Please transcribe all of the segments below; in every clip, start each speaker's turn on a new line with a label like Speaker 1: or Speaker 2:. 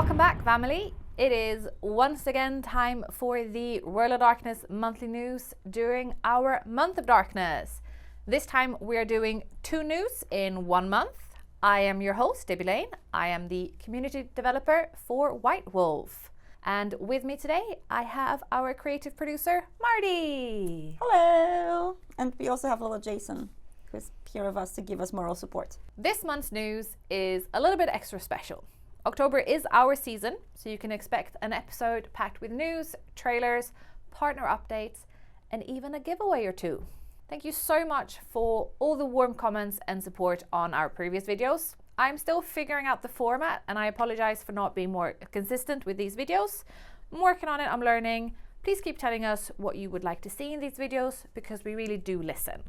Speaker 1: Welcome back, family. It is once again time for the World of Darkness monthly news during our month of darkness. This time we are doing 2 news in 1 month. I am your host, Debbie Lane. I am the community developer for White Wolf. And with me today, I have our creative producer, Marty.
Speaker 2: Hello! And we also have little Jason, who's here with us to give us moral support.
Speaker 1: This month's news is a little bit extra special. October is our season, so you can expect an episode packed with news, trailers, partner updates, and even a giveaway or 2. Thank you so much for all the warm comments and support on our previous videos. I'm still figuring out the format, and I apologize for not being more consistent with these videos. I'm working on it, I'm learning. Please keep telling us what you would like to see in these videos, because we really do listen.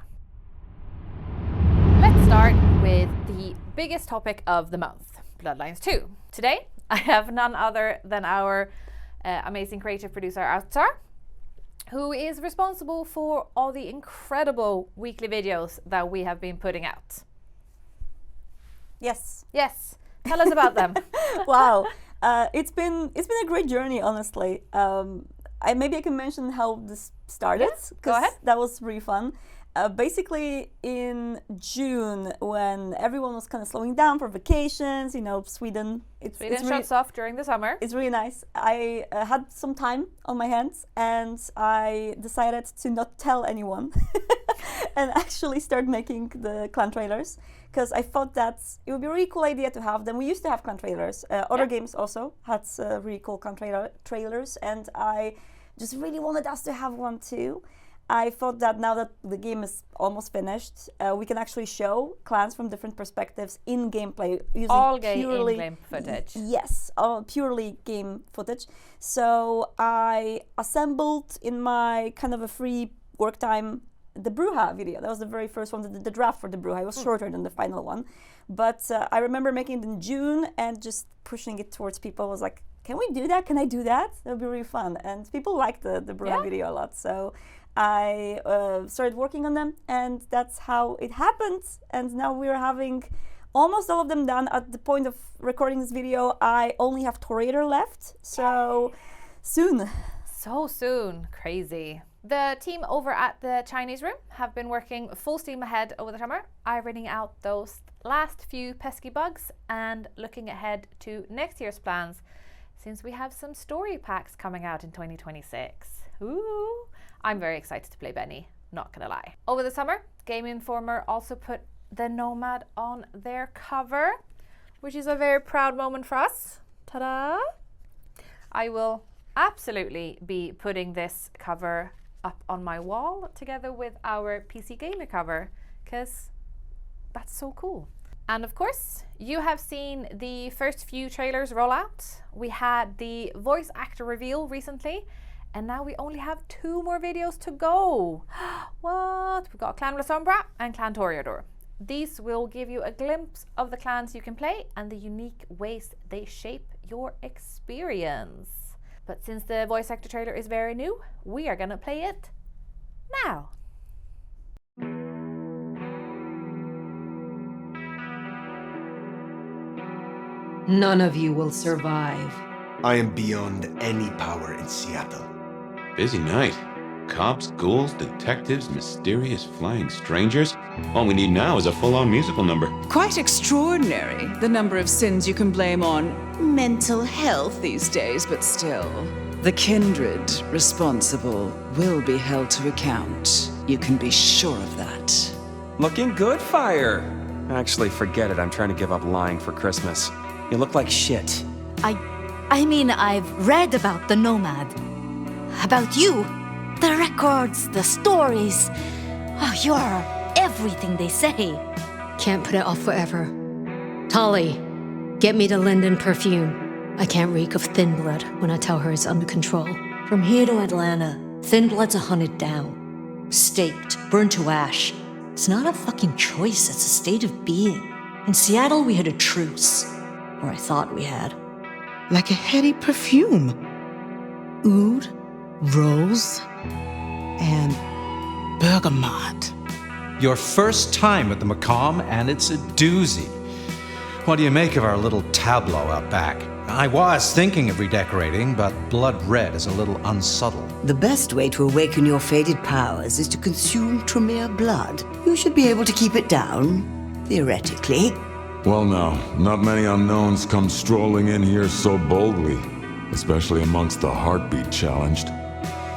Speaker 1: Let's start with the biggest topic of the month, Bloodlines 2. Today, I have none other than our amazing creative producer, Outstar, who is responsible for all the incredible weekly videos that we have been putting out.
Speaker 2: Yes.
Speaker 1: Yes, tell us about them.
Speaker 2: Wow, it's been a great journey, honestly. Maybe I can mention how this started.
Speaker 1: Yeah, go ahead.
Speaker 2: That was really fun. Basically, in June, when everyone was kind of slowing down for vacations, you know, Sweden
Speaker 1: Shuts off during the summer.
Speaker 2: It's really nice. I had some time on my hands, and I decided to not tell anyone and actually start making the clan trailers, because I thought that it would be a really cool idea to have them. We used to have clan trailers. Other games also had really cool clan trailers, and I just really wanted us to have one too. I thought that now that the game is almost finished, we can actually show clans from different perspectives in gameplay using
Speaker 1: all
Speaker 2: purely
Speaker 1: in-game footage.
Speaker 2: Yes, purely game footage. So I assembled in my kind of a free work time the Bruja video. That was the very first one, the draft for the Bruja. It was shorter than the final one. But I remember making it in June and just pushing it towards people. I was like, can we do that? Can I do that? That would be really fun. And people liked the Bruja video a lot. So I started working on them, and that's how it happened. And now we're having almost all of them done. At the point of recording this video, I only have Torator left. So soon.
Speaker 1: So soon. Crazy. The team over at the Chinese room have been working full steam ahead over the summer, ironing out those last few pesky bugs and looking ahead to next year's plans, since we have some story packs coming out in 2026. Ooh! I'm very excited to play Benny, not gonna lie. Over the summer, Game Informer also put the Nomad on their cover, which is a very proud moment for us. Ta-da! I will absolutely be putting this cover up on my wall together with our PC Gamer cover, because that's so cool. And of course, you have seen the first few trailers roll out. We had the voice actor reveal recently, and now we only have 2 more videos to go. What? We've got Clan La Sombra and Clan Toreador. These will give you a glimpse of the clans you can play and the unique ways they shape your experience. But since the voice actor trailer is very new, we are gonna play it now.
Speaker 3: None of you will survive.
Speaker 4: I am beyond any power in Seattle.
Speaker 5: Busy night. Cops, ghouls, detectives, mysterious flying strangers. All we need now is a full-on musical number.
Speaker 6: Quite extraordinary, the number of sins you can blame on mental health these days, but still. The kindred responsible will be held to account. You can be sure of that.
Speaker 7: Looking good, Fire. Actually, forget it. I'm trying to give up lying for Christmas. You look like shit.
Speaker 8: I mean, I've read about the Nomad. About you. The records, the stories. Oh, you're everything they say.
Speaker 3: Can't put it off forever. Tolly, get me the Linden perfume. I can't reek of thin blood when I tell her it's under control.
Speaker 8: From here to Atlanta, thin bloods are hunted down. Staked, burned to ash. It's not a fucking choice, it's a state of being. In Seattle, we had a truce. Or I thought we had.
Speaker 9: Like a heady perfume. Oud, rose, and bergamot.
Speaker 10: Your first time at the Macomb, and it's a doozy. What do you make of our little tableau out back? I was thinking of redecorating, but blood red is a little unsubtle.
Speaker 11: The best way to awaken your faded powers is to consume Tremere blood. You should be able to keep it down, theoretically.
Speaker 12: Well now, not many unknowns come strolling in here so boldly, especially amongst the heartbeat challenged.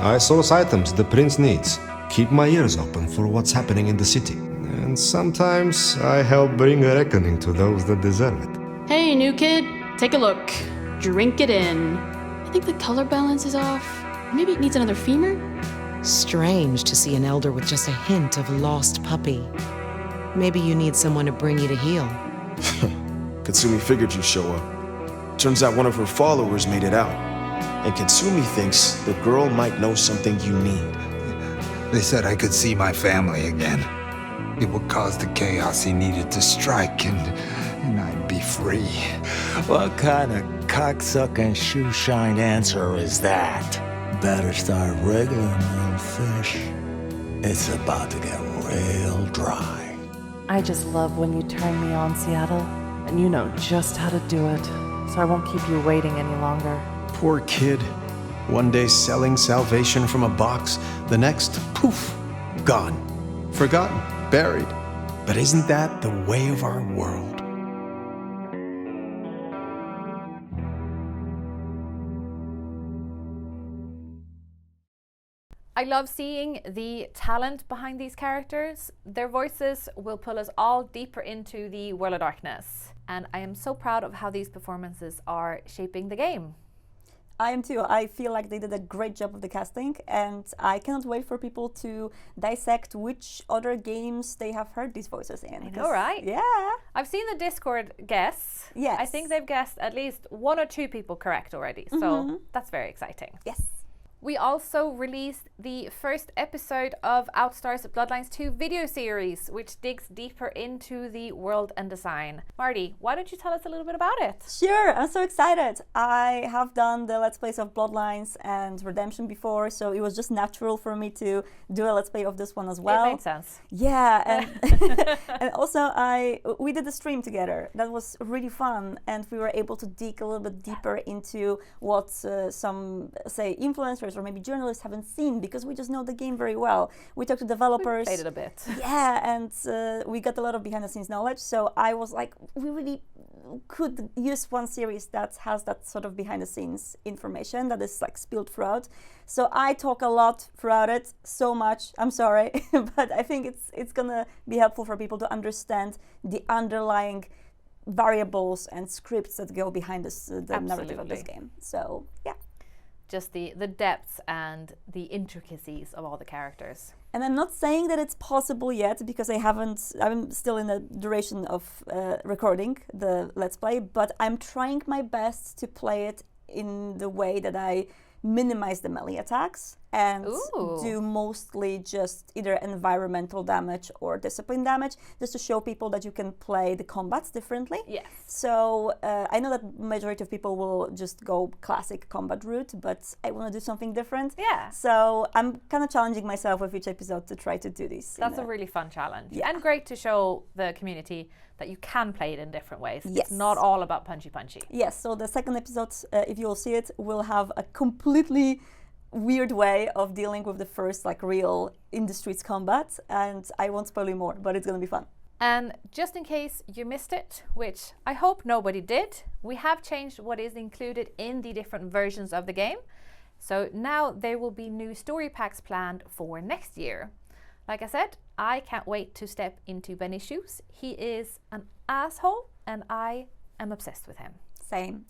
Speaker 4: I source items the prince needs. Keep my ears open for what's happening in the city. And sometimes I help bring a reckoning to those that deserve it.
Speaker 13: Hey, new kid, take a look. Drink it in. I think the color balance is off. Maybe it needs another femur?
Speaker 9: Strange to see an elder with just a hint of lost puppy. Maybe you need someone to bring you to heal.
Speaker 14: Katsumi figured you'd show up. Turns out one of her followers made it out. And Katsumi thinks the girl might know something you need.
Speaker 15: They said I could see my family again. It would cause the chaos he needed to strike, and I'd be free.
Speaker 16: What kind of cocksucking shoe-shined answer is that? Better start wriggling, little fish. It's about to get real dry.
Speaker 17: I just love when you turn me on, Seattle, and you know just how to do it, so I won't keep you waiting any longer.
Speaker 18: Poor kid. One day selling salvation from a box, the next, poof, gone. Forgotten, buried. But isn't that the way of our world?
Speaker 1: I love seeing the talent behind these characters. Their voices will pull us all deeper into the World of Darkness. And I am so proud of how these performances are shaping the game.
Speaker 2: I am too. I feel like they did a great job of the casting, and I cannot wait for people to dissect which other games they have heard these voices in.
Speaker 1: I know, right?
Speaker 2: Yeah.
Speaker 1: I've seen the Discord guess.
Speaker 2: Yes.
Speaker 1: I think they've guessed at least 1 or 2 people correct already, so that's very exciting.
Speaker 2: Yes.
Speaker 1: We also released the first episode of Outstar's Bloodlines 2 video series, which digs deeper into the world and design. Marty, why don't you tell us a little bit about it?
Speaker 2: Sure, I'm so excited. I have done the Let's Plays of Bloodlines and Redemption before, so it was just natural for me to do a Let's Play of this one as well.
Speaker 1: It made sense.
Speaker 2: Yeah, and, and also we did a stream together. That was really fun, and we were able to dig a little bit deeper into what some, say, influencers or maybe journalists haven't seen, because we just know the game very well. We talked to developers.
Speaker 1: We played it a bit.
Speaker 2: Yeah, and we got a lot of behind-the-scenes knowledge. So I was like, we really could use one series that has that sort of behind-the-scenes information that is like spilled throughout. So I talk a lot throughout it, so much. I'm sorry, but I think it's gonna be helpful for people to understand the underlying variables and scripts that go behind this, the narrative of this game. So yeah.
Speaker 1: Just the depths and the intricacies of all the characters.
Speaker 2: And I'm not saying that it's possible yet, because I'm still in the duration of recording the Let's Play, but I'm trying my best to play it in the way that I minimize the melee attacks and do mostly just either environmental damage or discipline damage, just to show people that you can play the combats differently.
Speaker 1: Yes.
Speaker 2: So I know that majority of people will just go classic combat route, but I want to do something different.
Speaker 1: Yeah.
Speaker 2: So I'm kind of challenging myself with each episode to try to do this.
Speaker 1: That's a really fun challenge.
Speaker 2: Yeah.
Speaker 1: And great to show the community that you can play it in different ways.
Speaker 2: Yes.
Speaker 1: It's not all about punchy.
Speaker 2: Yes, so the second episode, if you will see it, will have a completely weird way of dealing with the first like real in the streets combat, and I won't spoil you more, but it's gonna be fun.
Speaker 1: And just in case you missed it, which I hope nobody did, we have changed what is included in the different versions of the game. So now there will be new story packs planned for next year. Like I said, I can't wait to step into Benny's shoes. He is an asshole and I am obsessed with him.
Speaker 2: Same.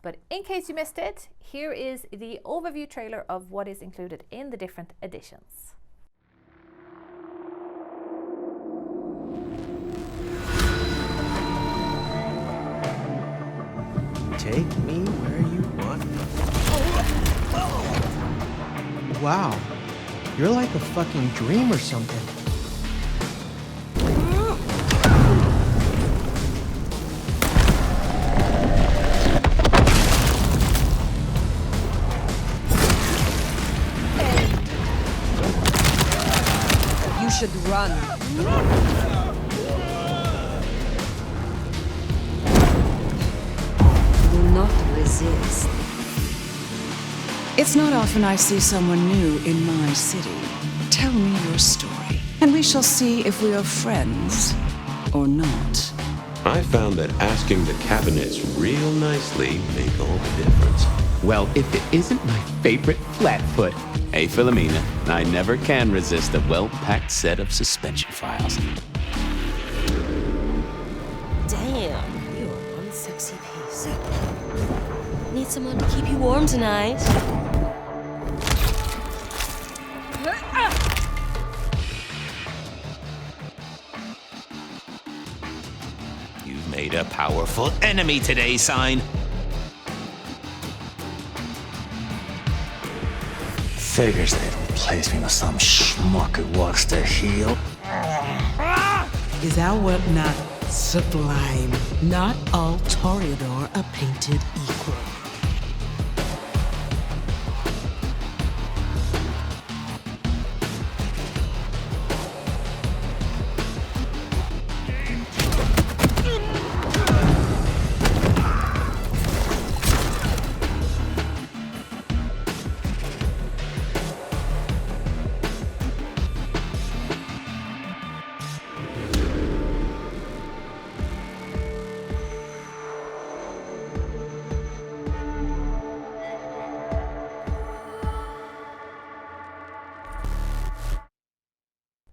Speaker 1: But in case you missed it, here is the overview trailer of what is included in the different editions.
Speaker 18: Take me where you want. Wow, you're like a fucking dream or something.
Speaker 19: You should run.
Speaker 11: exist.
Speaker 6: It's not often I see someone new in my city. Tell me your story, and we shall see if we are friends or not.
Speaker 5: I found that asking the cabinets real nicely make all the difference.
Speaker 19: Well, if it isn't my favorite flatfoot. Hey, Philomena, I never can resist a well-packed set of suspension files.
Speaker 8: Damn, you're one sexy piece. Need someone to keep you warm tonight?
Speaker 19: You've made a powerful enemy today, Sign.
Speaker 16: Figures they don't place me with some schmuck who wants to heal.
Speaker 20: Is our work not sublime? Not all Toreador are painted equal.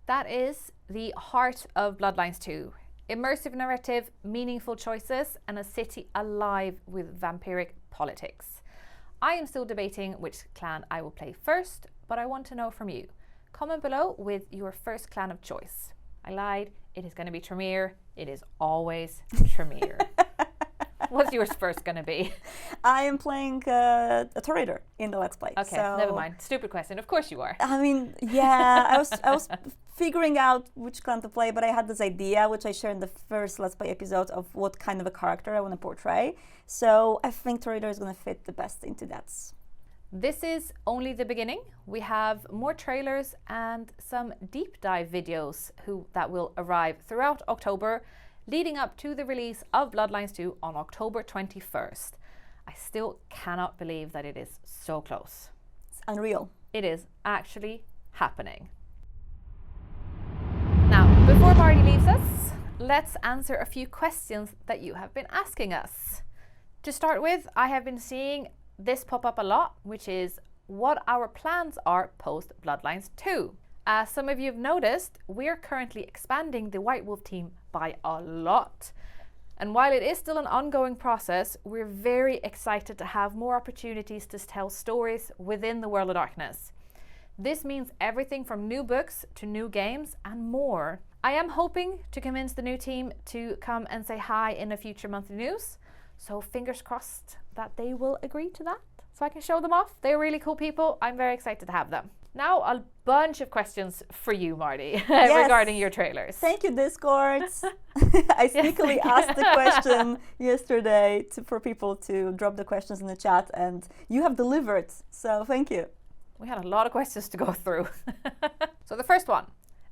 Speaker 1: That is the heart of Bloodlines 2. Immersive narrative, meaningful choices, and a city alive with vampiric politics. I am still debating which clan I will play first, but I want to know from you. Comment below with your first clan of choice. I lied, it is going to be Tremere. It is always Tremere. What's yours first going to be?
Speaker 2: I am playing a Toreador in the Let's Play.
Speaker 1: Okay,
Speaker 2: so
Speaker 1: never mind. Stupid question. Of course you are.
Speaker 2: I mean, yeah, I was figuring out which clan to play, but I had this idea, which I shared in the first Let's Play episode, of what kind of a character I want to portray. So I think Toreador is going to fit the best into that.
Speaker 1: This is only the beginning. We have more trailers and some deep dive videos that will arrive throughout October, leading up to the release of Bloodlines 2 on October 21st. I still cannot believe that it is so close.
Speaker 2: It's unreal.
Speaker 1: It is actually happening. Now, before Marty leaves us, let's answer a few questions that you have been asking us. To start with, I have been seeing this pop up a lot, which is what our plans are post Bloodlines 2. As some of you have noticed, we're currently expanding the White Wolf team by a lot. And while it is still an ongoing process, we're very excited to have more opportunities to tell stories within the World of Darkness. This means everything from new books to new games and more. I am hoping to convince the new team to come and say hi in a future monthly news. So fingers crossed that they will agree to that so I can show them off. They're really cool people. I'm very excited to have them. Now a bunch of questions for you, Marty, regarding your trailers.
Speaker 2: Thank you, Discord. I sneakily asked the question yesterday for people to drop the questions in the chat, and you have delivered, so thank you.
Speaker 1: We had a lot of questions to go through. So the first one,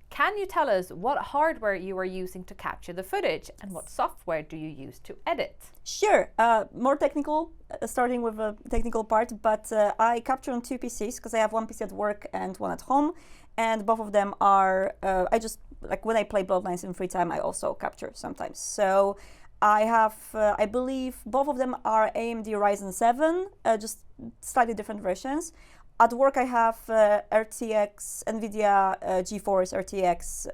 Speaker 1: can you tell us what hardware you are using to capture the footage and what software do you use to edit?
Speaker 2: Sure, more technical, starting with a technical part, but I capture on two PCs because I have one PC at work and one at home, and both of them are, I just, like when I play Bloodlines in free time, I also capture sometimes. So I have, I believe both of them are AMD Ryzen 7, just slightly different versions. At work, I have RTX, NVIDIA GeForce RTX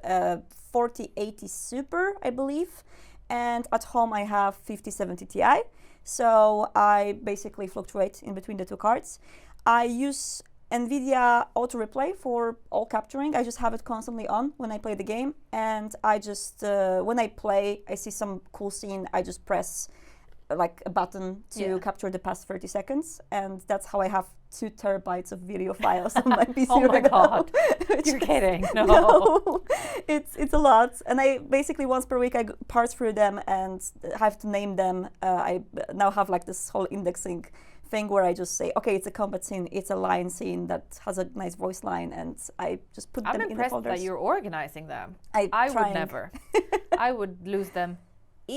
Speaker 2: 4080 Super, I believe. And at home, I have 5070 Ti. So I basically fluctuate in between the two cards. I use NVIDIA Auto Replay for all capturing. I just have it constantly on when I play the game. And I just, when I play, I see some cool scene, I just press like a button to capture the past 30 seconds, and that's how I have 2 terabytes of video files on my PC.
Speaker 1: Oh my
Speaker 2: right
Speaker 1: god,
Speaker 2: now.
Speaker 1: you're kidding.
Speaker 2: No, it's a lot, and I basically once per week I parse through them and have to name them. I now have like this whole indexing thing where I just say, okay, it's a combat scene, it's a line scene that has a nice voice line, and I just put them in the folders.
Speaker 1: I'm impressed that you're organizing them.
Speaker 2: I'm
Speaker 1: I
Speaker 2: trying.
Speaker 1: would never. I would lose them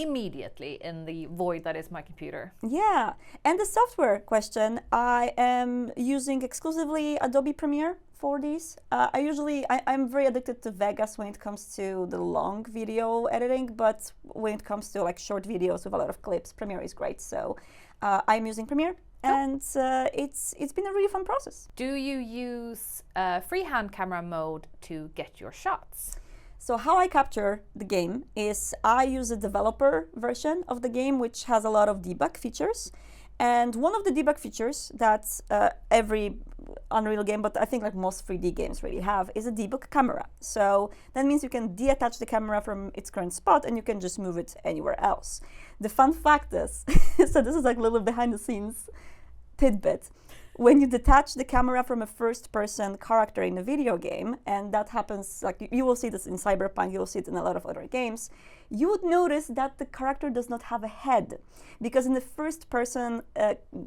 Speaker 1: immediately in the void that is my computer.
Speaker 2: Yeah, and the software question, I am using exclusively Adobe Premiere for these. I'm very addicted to Vegas when it comes to the long video editing, but when it comes to like short videos with a lot of clips, Premiere is great. So I'm using Premiere, and it's been a really fun process.
Speaker 1: Do you use freehand camera mode to get your shots?
Speaker 2: So how I capture the game is I use a developer version of the game, which has a lot of debug features. And one of the debug features that every Unreal game, but I think like most 3D games really have, is a debug camera. So that means you can detach the camera from its current spot and you can just move it anywhere else. The fun fact is, so this is like a little behind the scenes tidbit. When you detach the camera from a first-person character in a video game, and that happens, like you will see this in Cyberpunk, you will see it in a lot of other games, you would notice that the character does not have a head. Because in the first-person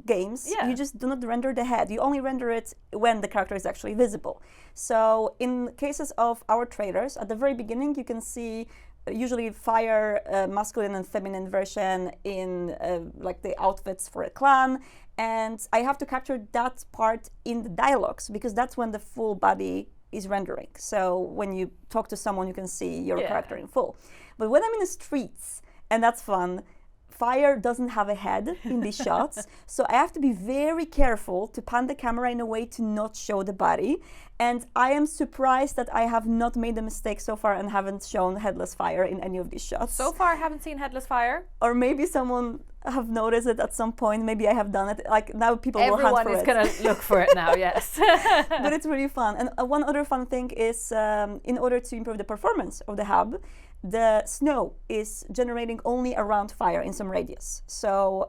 Speaker 2: games, you just do not render the head. You only render it when the character is actually visible. So in cases of our trailers, at the very beginning, you can see usually Fire masculine and feminine version in like the outfits for a clan, and I have to capture that part in the dialogues because that's when the full body is rendering. So when you talk to someone, you can see your character in full. But when I'm in the streets, and that's fun, Fire doesn't have a head in these shots, so I have to be very careful to pan the camera in a way to not show the body. And I am surprised that I have not made a mistake so far and haven't shown headless Fire in any of these shots.
Speaker 1: So far, I haven't seen headless Fire.
Speaker 2: Or maybe someone have noticed it at some point. Maybe I have done it. Like now, people will hunt for it.
Speaker 1: Everyone is gonna look for it now. Yes.
Speaker 2: But it's really fun. And one other fun thing is, in order to improve the performance of the hub, the snow is generating only around Fire in some radius. So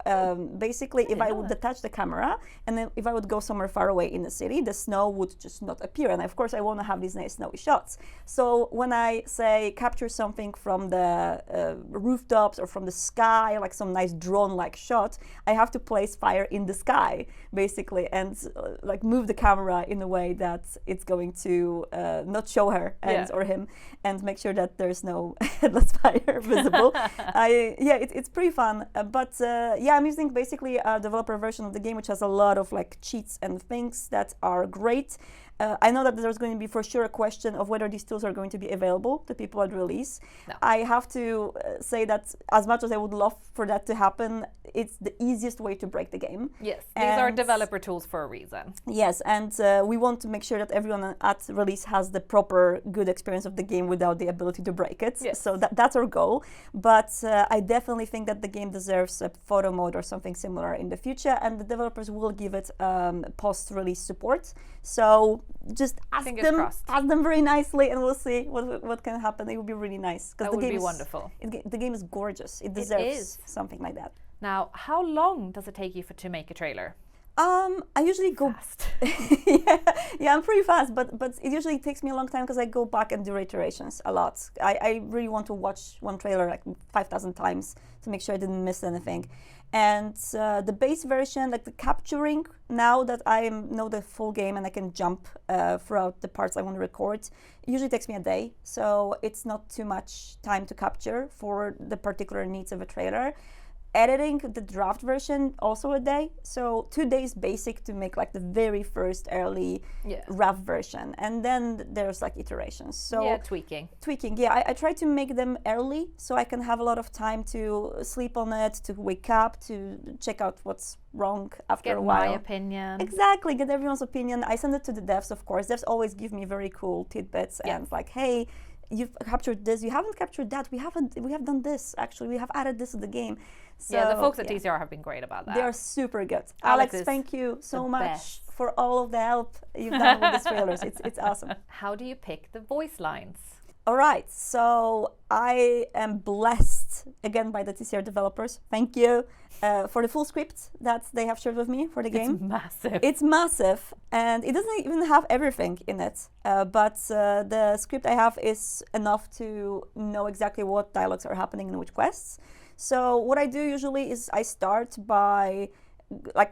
Speaker 2: basically, if I would detach the camera and then if I would go somewhere far away in the city, the snow would just not appear. And of course, I want to have these nice snowy shots. So when I say capture something from the rooftops or from the sky, like some nice drone-like shot, I have to place Fire in the sky, basically, and like move the camera in a way that it's going to not show her or him, and make sure that there's no headless Fire visible. It's pretty fun. I'm using basically a developer version of the game, which has a lot of like cheats and things that are great. I know that there's going to be for sure a question of whether these tools are going to be available to people at release. No. I have to say that as much as I would love for that to happen, it's the easiest way to break the game.
Speaker 1: Yes, these are developer tools for a reason.
Speaker 2: Yes, and we want to make sure that everyone at release has the proper good experience of the game without the ability to break it. Yes. So that's our goal. But I definitely think that the game deserves a photo mode or something similar in the future, and the developers will give it post-release support. So just ask them very nicely, and we'll see what can happen. It would be really nice
Speaker 1: because the game is wonderful.
Speaker 2: The game is gorgeous. It deserves something like that.
Speaker 1: Now, how long does it take you to make a trailer?
Speaker 2: I usually go fast. I'm pretty fast, but it usually takes me a long time because I go back and do iterations a lot. I really want to watch one trailer like 5,000 times to make sure I didn't miss anything. And the base version, like the capturing, now that I know the full game and I can jump throughout the parts I want to record, usually takes me a day. So it's not too much time to capture for the particular needs of a trailer. Editing the draft version, also a day. So 2 days basic to make like the very first early rough version. And then there's like iterations. So
Speaker 1: tweaking.
Speaker 2: I try to make them early so I can have a lot of time to sleep on it, to wake up, to check out what's wrong after a while.
Speaker 1: Get my opinion.
Speaker 2: Exactly, get everyone's opinion. I send it to the devs, of course. Devs always give me very cool tidbits and like, hey, you've captured this, you haven't captured that, we have done this, actually, we have added this to the game. So,
Speaker 1: the folks at TTR have been great about that.
Speaker 2: They are super good. Alex, thank you so much for all of the help you've done with the trailers. It's awesome.
Speaker 1: How do you pick the voice lines?
Speaker 2: All right, so I am blessed again by the TTR developers. Thank you for the full script that they have shared with me for the game.
Speaker 1: It's massive.
Speaker 2: It's massive, and it doesn't even have everything in it. But the script I have is enough to know exactly what dialogues are happening in which quests. So what I do usually is I start by,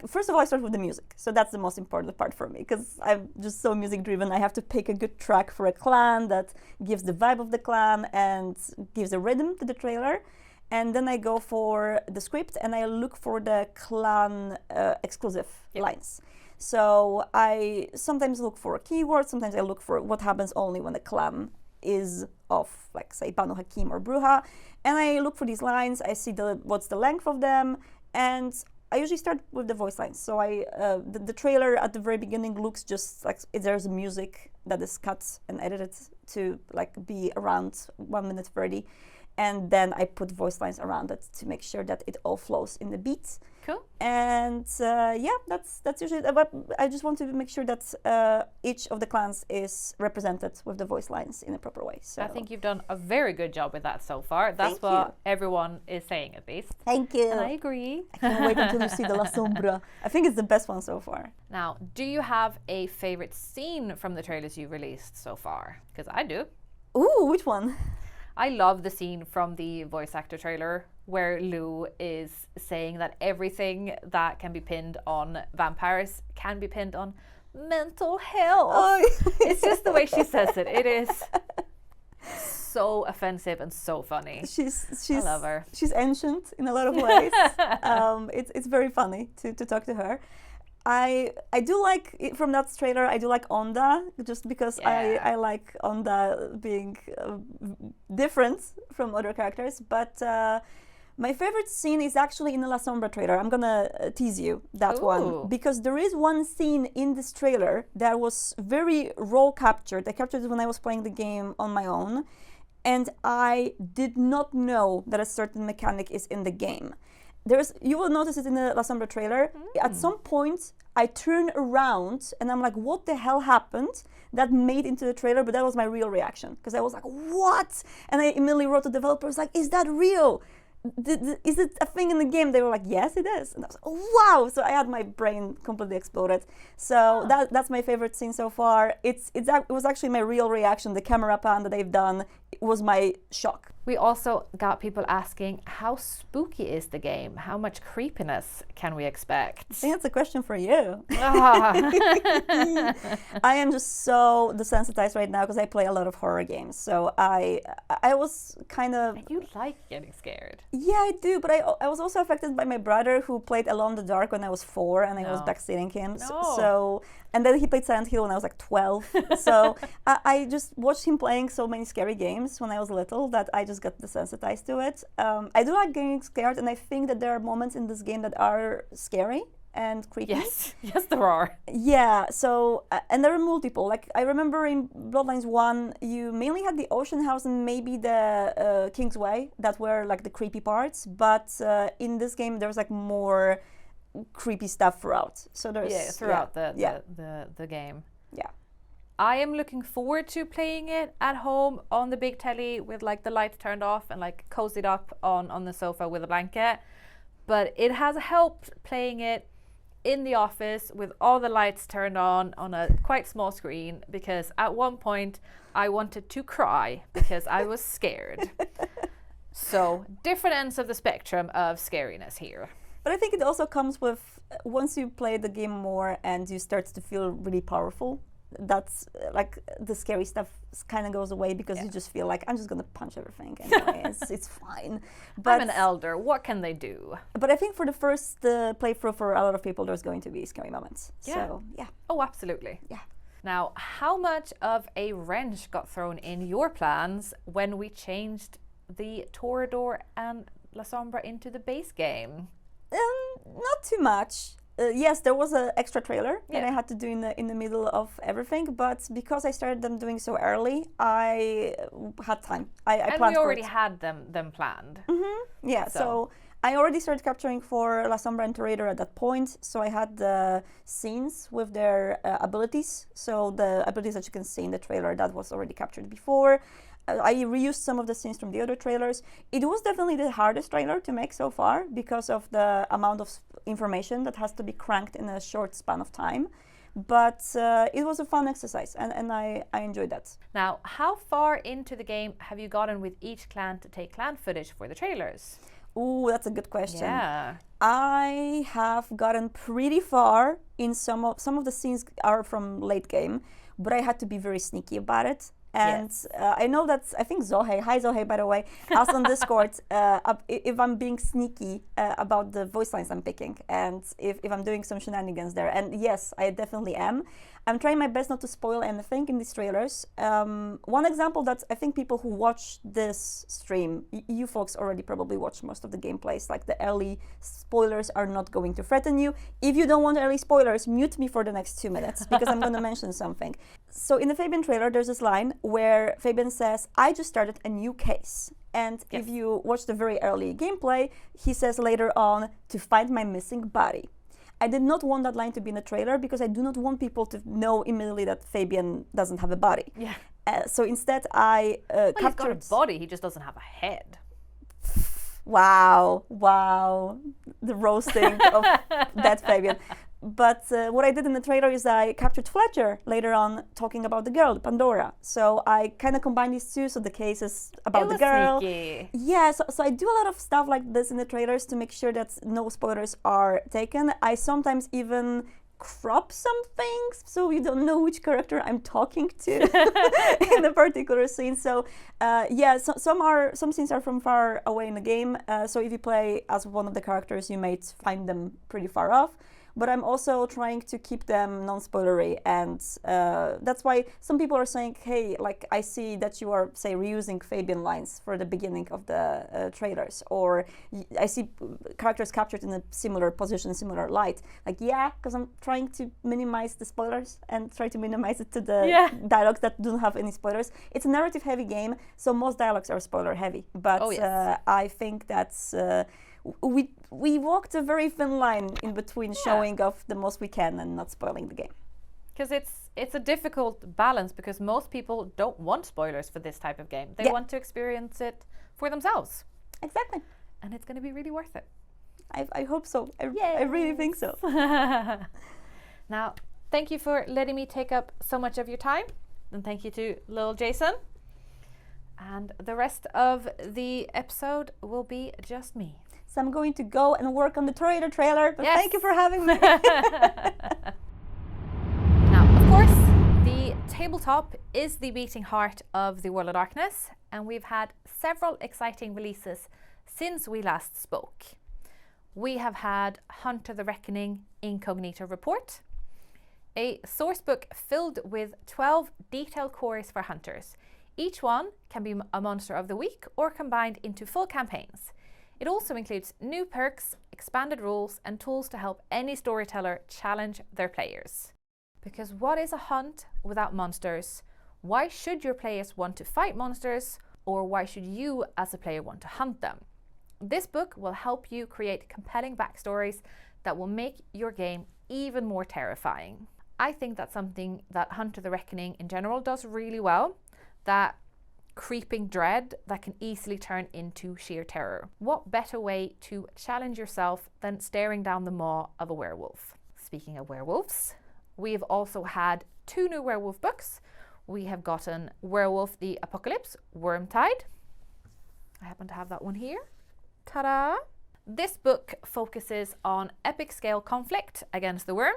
Speaker 2: first of all, I start with the music. So that's the most important part for me because I'm just so music driven. I have to pick a good track for a clan that gives the vibe of the clan and gives a rhythm to the trailer. And then I go for the script and I look for the clan exclusive lines. So I sometimes look for keywords, sometimes I look for what happens only when the clan is of, like, say, Banu Hakim or Bruja. And I look for these lines, I see what's the length of them, and I usually start with the voice lines. So the trailer at the very beginning looks just like there's music that is cut and edited to like be around 1 minute 30. And then I put voice lines around it to make sure that it all flows in the beat.
Speaker 1: Cool.
Speaker 2: And that's usually. But I just want to make sure that each of the clans is represented with the voice lines in a proper way. So
Speaker 1: I think you've done a very good job with that so far. That's what everyone is saying, at least.
Speaker 2: Thank you.
Speaker 1: And I agree.
Speaker 2: I can't wait until you see the La Sombra. I think it's the best one so far.
Speaker 1: Now, do you have a favorite scene from the trailers you've released so far? Because I do.
Speaker 2: Ooh, which one?
Speaker 1: I love the scene from the voice actor trailer where Lou is saying that everything that can be pinned on vampires can be pinned on mental health. Oh. It's just the way she says it. It is so offensive and so funny. I love her.
Speaker 2: She's ancient in a lot of ways. It's very funny to talk to her. I do like, from that trailer, I do like Onda, just because I like Onda being different from other characters. But my favorite scene is actually in the La Sombra trailer. I'm gonna tease you that one, because there is one scene in this trailer that was very raw captured. I captured it when I was playing the game on my own, and I did not know that a certain mechanic is in the game. You will notice it in the La Sombra trailer. At some point, I turn around and I'm like, what the hell happened? That made into the trailer, but that was my real reaction. Because I was like, what? And I immediately wrote to the developers, like, is that real? Is it a thing in the game? They were like, yes, it is. And I was like, oh, wow. So I had my brain completely exploded. So that's my favorite scene so far. It was actually my real reaction. The camera pan that they've done was my shock.
Speaker 1: We also got people asking, how spooky is the game? How much creepiness can we expect?
Speaker 2: I think that's a question for you. I am just so desensitized right now because I play a lot of horror games. So I was kind of...
Speaker 1: You like getting scared.
Speaker 2: Yeah, I do. But I was also affected by my brother, who played Alone in the Dark when I was 4 and I was backseating him. So, and then he played Silent Hill when I was like 12. So I just watched him playing so many scary games when I was little that I just got desensitized to it. I do like getting scared, and I think that there are moments in this game that are scary and creepy.
Speaker 1: Yes, there are.
Speaker 2: Yeah, so, and there are multiple. Like, I remember in Bloodlines 1, you mainly had the Ocean House and maybe the King's Way that were like the creepy parts, but in this game there was like more creepy stuff throughout. So there's
Speaker 1: throughout the game.
Speaker 2: Yeah.
Speaker 1: I am looking forward to playing it at home on the big telly with like the lights turned off and like cozied up on the sofa with a blanket. But it has helped playing it in the office with all the lights turned on a quite small screen, because at one point I wanted to cry because I was scared. So different ends of the spectrum of scariness here.
Speaker 2: But I think it also comes with, once you play the game more and you start to feel really powerful, that's like the scary stuff kind of goes away, because you just feel like, I'm just gonna punch everything anyway. it's fine. But
Speaker 1: I'm an elder, what can they do?
Speaker 2: But I think for the first playthrough, for a lot of people, there's going to be scary moments. So yeah.
Speaker 1: Oh, absolutely.
Speaker 2: Yeah.
Speaker 1: Now, how much of a wrench got thrown in your plans when we changed the Toreador and La Sombra into the base game?
Speaker 2: Not too much. Yes, there was an extra trailer that I had to do in the middle of everything, but because I started them doing so early, I had time. I
Speaker 1: and
Speaker 2: planned
Speaker 1: we already
Speaker 2: for it.
Speaker 1: had them planned.
Speaker 2: Mm-hmm. Yeah, so I already started capturing for La Sombra and Toreador at that point, so I had the scenes with their abilities. So the abilities that you can see in the trailer, that was already captured before. I reused some of the scenes from the other trailers. It was definitely the hardest trailer to make so far because of the amount of information that has to be cranked in a short span of time. But it was a fun exercise, and I enjoyed that.
Speaker 1: Now, how far into the game have you gotten with each clan to take clan footage for the trailers?
Speaker 2: Ooh, that's a good question.
Speaker 1: Yeah.
Speaker 2: I have gotten pretty far in some of the scenes are from late game, but I had to be very sneaky about it. And I know that, I think Zohe, hi Zohe by the way, asked on Discord if I'm being sneaky about the voice lines I'm picking and if I'm doing some shenanigans there. And yes, I definitely am. I'm trying my best not to spoil anything in these trailers. One example that I think people who watch this stream, you folks already probably watch most of the gameplays, like the early spoilers are not going to threaten you. If you don't want early spoilers, mute me for the next 2 minutes because I'm going to mention something. So in the Fabian trailer, there's this line where Fabian says, I just started a new case. And if you watch the very early gameplay, he says later on, to find my missing body. I did not want that line to be in the trailer because I do not want people to know immediately that Fabian doesn't have a body.
Speaker 1: Yeah.
Speaker 2: So instead I captured...
Speaker 1: He's got a body, he just doesn't have a head.
Speaker 2: Wow, the roasting of that Fabian. But what I did in the trailer is I captured Fletcher later on talking about the girl, Pandora. So I kind of combined these two, so the case is about the girl.
Speaker 1: Sneaky.
Speaker 2: Yeah, so I do a lot of stuff like this in the trailers to make sure that no spoilers are taken. I sometimes even crop some things so you don't know which character I'm talking to in a particular scene. So some scenes are from far away in the game. So if you play as one of the characters, you might find them pretty far off. But I'm also trying to keep them non-spoilery, and that's why some people are saying, hey, like I see that you are, say, reusing Fabian lines for the beginning of the trailers, or I see characters captured in a similar position, similar light. Like, yeah, because I'm trying to minimize the spoilers and try to minimize it to the dialogues that don't have any spoilers. It's a narrative-heavy game, so most dialogues are spoiler-heavy. But I think that's... we walked a very thin line in between showing off the most we can and not spoiling the game.
Speaker 1: Because it's a difficult balance because most people don't want spoilers for this type of game. They want to experience it for themselves.
Speaker 2: Exactly.
Speaker 1: And it's going to be really worth it.
Speaker 2: I hope so. I really think so.
Speaker 1: Now, thank you for letting me take up so much of your time. And thank you to little Jason. And the rest of the episode will be just me.
Speaker 2: So I'm going to go and work on the Tornado trailer, but thank you for having me.
Speaker 1: Now, of course, the tabletop is the beating heart of the World of Darkness, and we've had several exciting releases since we last spoke. We have had Hunter the Reckoning Incognito Report, a sourcebook filled with 12 detailed cores for hunters. Each one can be a monster of the week or combined into full campaigns. It also includes new perks, expanded rules, and tools to help any storyteller challenge their players. Because what is a hunt without monsters? Why should your players want to fight monsters? Or why should you as a player want to hunt them? This book will help you create compelling backstories that will make your game even more terrifying. I think that's something that Hunter the Reckoning in general does really well. That creeping dread that can easily turn into sheer terror. What better way to challenge yourself than staring down the maw of a werewolf? Speaking of werewolves, we've also had 2 new werewolf books. We have gotten Werewolf the Apocalypse, Wormtide. I happen to have that one here. Ta-da! This book focuses on epic scale conflict against the worm,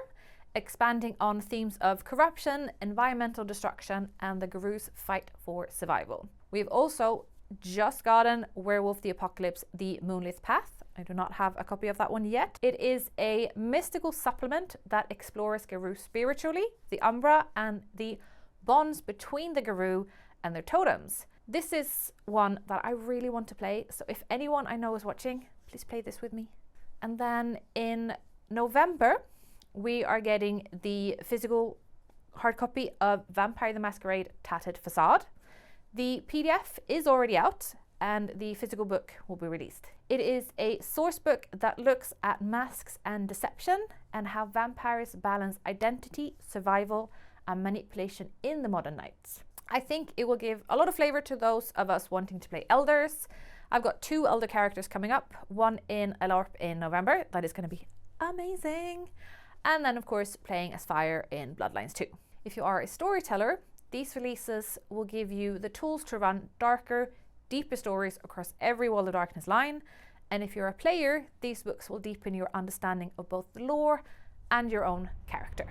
Speaker 1: expanding on themes of corruption, environmental destruction, and the Garus' fight for survival. We've also just gotten Werewolf the Apocalypse, The Moonlit Path. I do not have a copy of that one yet. It is a mystical supplement that explores Garou spiritually, the Umbra, and the bonds between the Garou and their totems. This is one that I really want to play, so if anyone I know is watching, please play this with me. And then in November, we are getting the physical hard copy of Vampire the Masquerade Tattered Facade. The PDF is already out and the physical book will be released. It is a source book that looks at masks and deception and how vampires balance identity, survival, and manipulation in the modern nights. I think it will give a lot of flavor to those of us wanting to play Elders. I've got 2 Elder characters coming up, one in a LARP in November. That is going to be amazing. And then, of course, playing as Fire in Bloodlines 2. If you are a storyteller, these releases will give you the tools to run darker, deeper stories across every World of Darkness line. And if you're a player, these books will deepen your understanding of both the lore and your own character.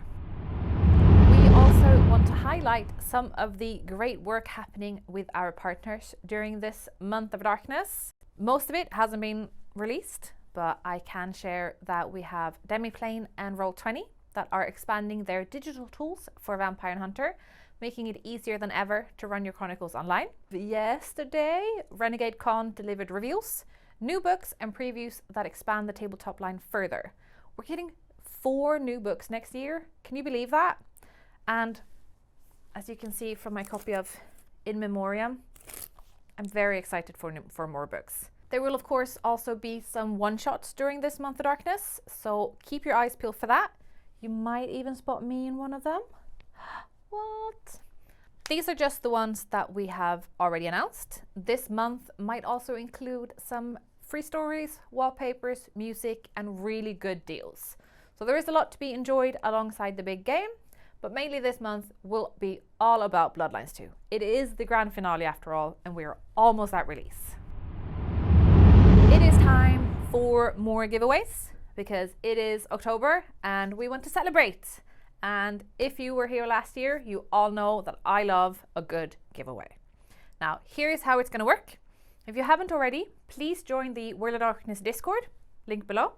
Speaker 1: We also also want to highlight some of the great work happening with our partners during this month of darkness. Most of it hasn't been released, but I can share that we have Demiplane and Roll20 that are expanding their digital tools for Vampire and Hunter, making it easier than ever to run your chronicles online. Yesterday, Renegade Con delivered reveals, new books and previews that expand the tabletop line further. We're getting 4 new books next year. Can you believe that? And as you can see from my copy of In Memoriam, I'm very excited for more books. There will of course also be some one-shots during this month of darkness, so keep your eyes peeled for that. You might even spot me in one of them. What? These are just the ones that we have already announced. This month might also include some free stories, wallpapers, music, and really good deals. So there is a lot to be enjoyed alongside the big game, but mainly this month will be all about Bloodlines 2. It is the grand finale after all, and we are almost at release. It is time for more giveaways because it is October and we want to celebrate. And if you were here last year, you all know that I love a good giveaway. Now, here's how it's going to work. If you haven't already, please join the World of Darkness Discord, link below,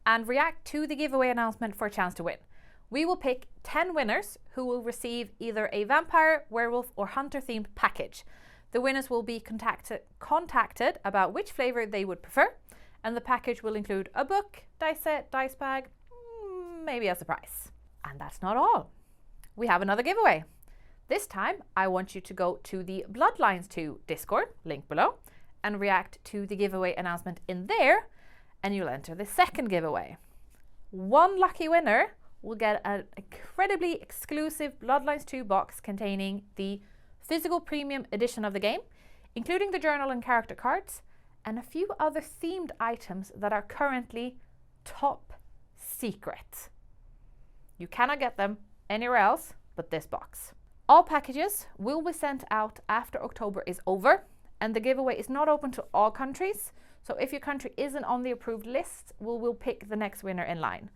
Speaker 1: and react to the giveaway announcement for a chance to win. We will pick 10 winners who will receive either a vampire, werewolf, or hunter themed package. The winners will be contacted about which flavor they would prefer, and the package will include a book, dice set, dice bag, maybe a surprise. And that's not all. We have another giveaway. This time, I want you to go to the Bloodlines 2 Discord, link below, and react to the giveaway announcement in there, and you'll enter the second giveaway. One lucky winner will get an incredibly exclusive Bloodlines 2 box containing the physical premium edition of the game, including the journal and character cards, and a few other themed items that are currently top secret. You cannot get them anywhere else but this box. All packages will be sent out after October is over, and the giveaway is not open to all countries, so if your country isn't on the approved list, we'll pick the next winner in line.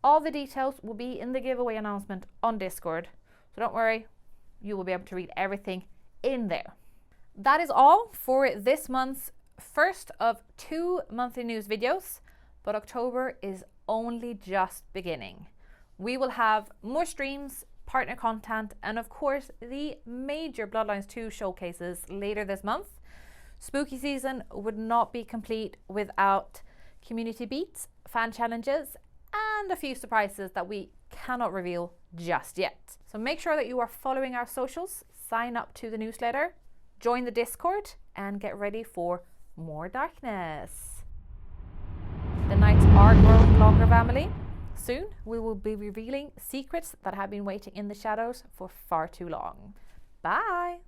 Speaker 1: All the details will be in the giveaway announcement on Discord, so don't worry, you will be able to read everything in there. That is all for this month's first of 2 monthly news videos, but October is only just beginning. We will have more streams, partner content, and of course the major Bloodlines 2 showcases later this month. Spooky season would not be complete without community beats, fan challenges, and a few surprises that we cannot reveal just yet. So make sure that you are following our socials, sign up to the newsletter, join the Discord, and get ready for more darkness. The nights are growing longer, family. Soon we will be revealing secrets that have been waiting in the shadows for far too long. Bye!